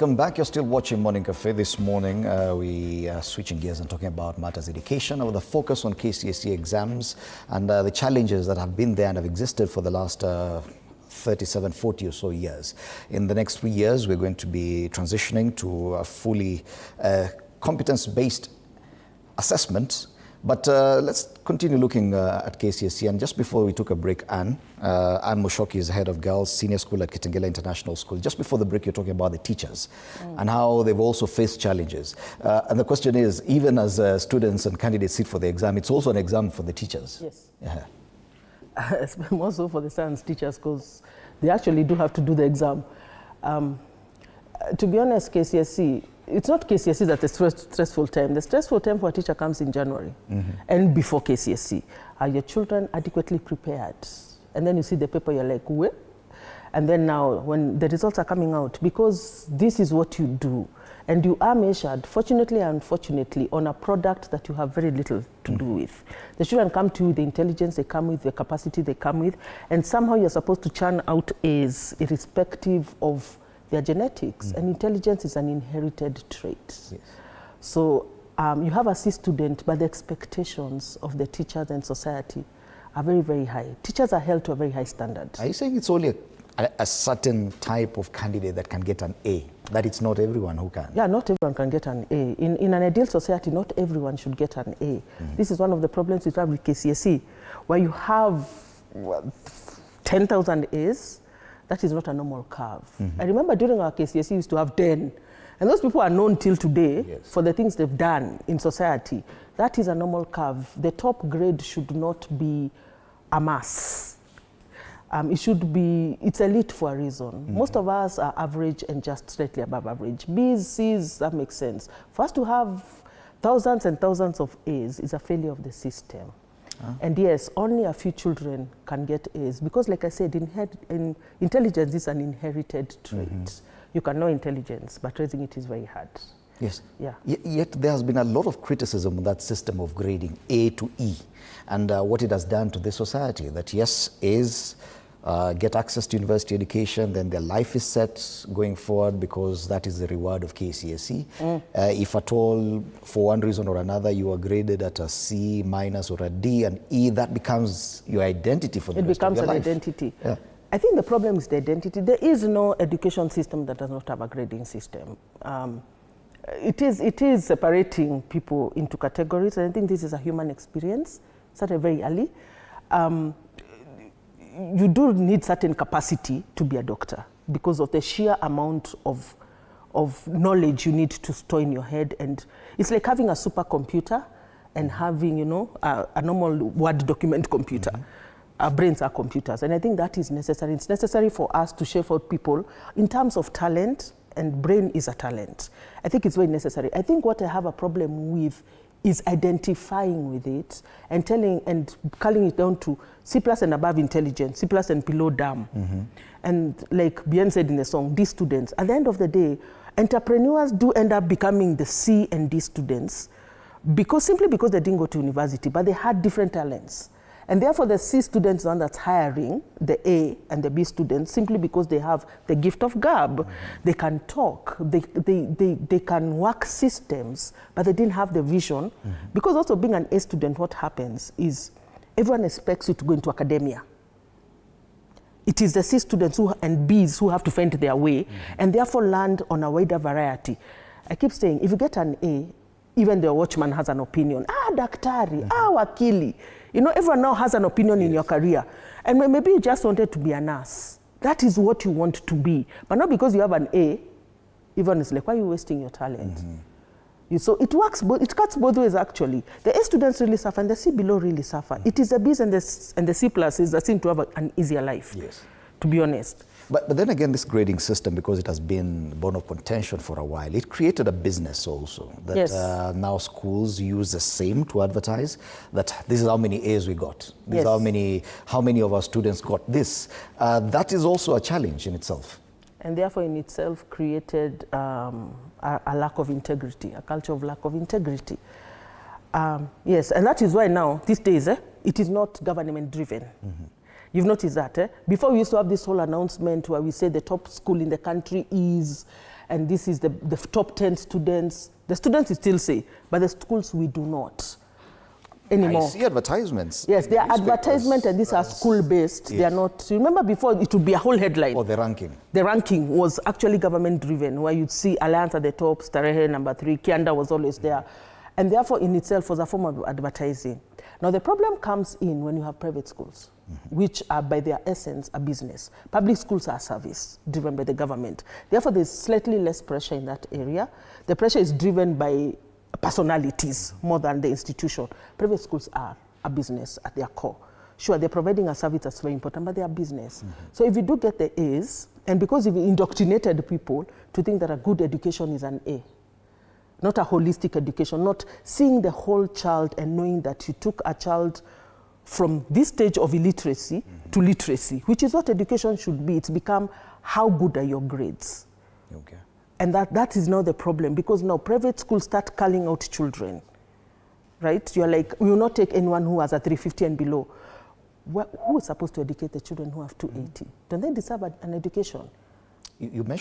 Welcome back. You're still watching Morning Cafe. This morning, we are switching gears and talking about matters education, with a focus on KCSE exams and the challenges that have been there and have existed for the last 37, 40 or so years. In the next 3 years, we're going to be transitioning to a fully competence-based assessment. But let's continue looking at KCSE. And just before we took a break, Anne Muchoki is head of Girls Senior School at Kitengela International School. Just before the break, you're talking about the teachers and how they've also faced challenges. And the question is, even as students and candidates sit for the exam, it's also an exam for the teachers. Yes. Yeah. More so for the science teachers, because they actually do have to do the exam. To be honest, KCSE, it's not KCSE that's a stressful time. The stressful time for a teacher comes in January and before KCSE. Are your children adequately prepared? And then you see the paper, you're like, what? And then now when the results are coming out, because this is what you do, and you are measured, fortunately and unfortunately, on a product that you have very little to do with. The children come to you with the intelligence they come with, the capacity they come with, and somehow you're supposed to churn out A's irrespective of their genetics, and intelligence is an inherited trait. Yes. So you have a C student, but the expectations of the teachers and society are very, very high. Teachers are held to a very high standard. Are you saying it's only a certain type of candidate that can get an A, that it's not everyone who can? Yeah, not everyone can get an A. In an ideal society, not everyone should get an A. This is one of the problems we have with KCSE, where you have 10,000 A's. That is not a normal curve. I remember during our KCSE, we used to have 10. And those people are known till today for the things they've done in society. That is a normal curve. The top grade should not be a mass. It should be, it's elite for a reason. Most of us are average and just slightly above average. B's, C's, that makes sense. For us to have thousands and thousands of A's is a failure of the system. And yes, only a few children can get A's because, like I said, intelligence is an inherited trait. You can know intelligence, but raising it is very hard. Yes. Yeah. Yet there has been a lot of criticism of that system of grading A to E and what it has done to the society. That yes, A's get access to university education, then their life is set going forward because that is the reward of KCSE. If at all, for one reason or another, you are graded at a C minus or a D and E, that becomes your identity for the rest of your life. It becomes an identity. Yeah. I think the problem is the identity. There is no education system that does not have a grading system. It is separating people into categories, and I think this is a human experience, started very early. You do need certain capacity to be a doctor because of the sheer amount of knowledge you need to store in your head. And it's like having a supercomputer and having, a normal Word document computer. Our brains are computers. And I think that is necessary. It's necessary for us to shape out people in terms of talent, and brain is a talent. I think it's very necessary. I think what I have a problem with is identifying with it and calling it down to C+ and above intelligence, C+ and below dumb. And like Bien said in the song, D students, at the end of the day, entrepreneurs do end up becoming the C and D students simply because they didn't go to university, but they had different talents. And therefore the C students are the one that's hiring the A and the B students simply because they have the gift of gab. They can talk, they can work systems, but they didn't have the vision. Because also being an A student, what happens is everyone expects you to go into academia. It is the C students and Bs who have to find their way and therefore land on a wider variety. I keep saying, if you get an A, even the watchman has an opinion. Daktari, wakili. Everyone now has an opinion in your career. And maybe you just wanted to be a nurse. That is what you want to be. But not because you have an A, even it's like, why are you wasting your talent? So it works, it cuts both ways actually. The A students really suffer and the C below really suffer. It is the Bs and the C pluses that seem to have an easier life, to be honest. But then again, this grading system, because it has been a bone of contention for a while, it created a business also that now schools use the same to advertise that this is how many A's we got. This is how many of our students got this. That is also a challenge in itself. And therefore in itself created a lack of integrity, a culture of lack of integrity. Yes, and that is why now, these days, it is not government driven. You've noticed that, Before we used to have this whole announcement where we say the top school in the country is, and this is the top 10 students. The students still say, but the schools we do not anymore. I see advertisements. Yes, they are advertisement, and these are school-based. Yes. They are not. Remember before it would be a whole headline. Or the ranking. The ranking was actually government-driven, where you'd see Alliance at the top, Starehe number 3, Kianda was always there. And therefore, in itself, was a form of advertising. Now, the problem comes in when you have private schools, which are, by their essence, a business. Public schools are service, driven by the government. Therefore, there's slightly less pressure in that area. The pressure is driven by personalities more than the institution. Private schools are a business at their core. Sure, they're providing a service that's very important, but they are business. So if you do get the A's, and because you've indoctrinated people to think that a good education is an A, not a holistic education, not seeing the whole child and knowing that you took a child from this stage of illiteracy to literacy, which is what education should be. It's become, how good are your grades? Okay. And that is now the problem, because now private schools start culling out children, right? You're like, we will not take anyone who has a 350 and below. Who is supposed to educate the children who have 280? Don't they deserve an education? You mentioned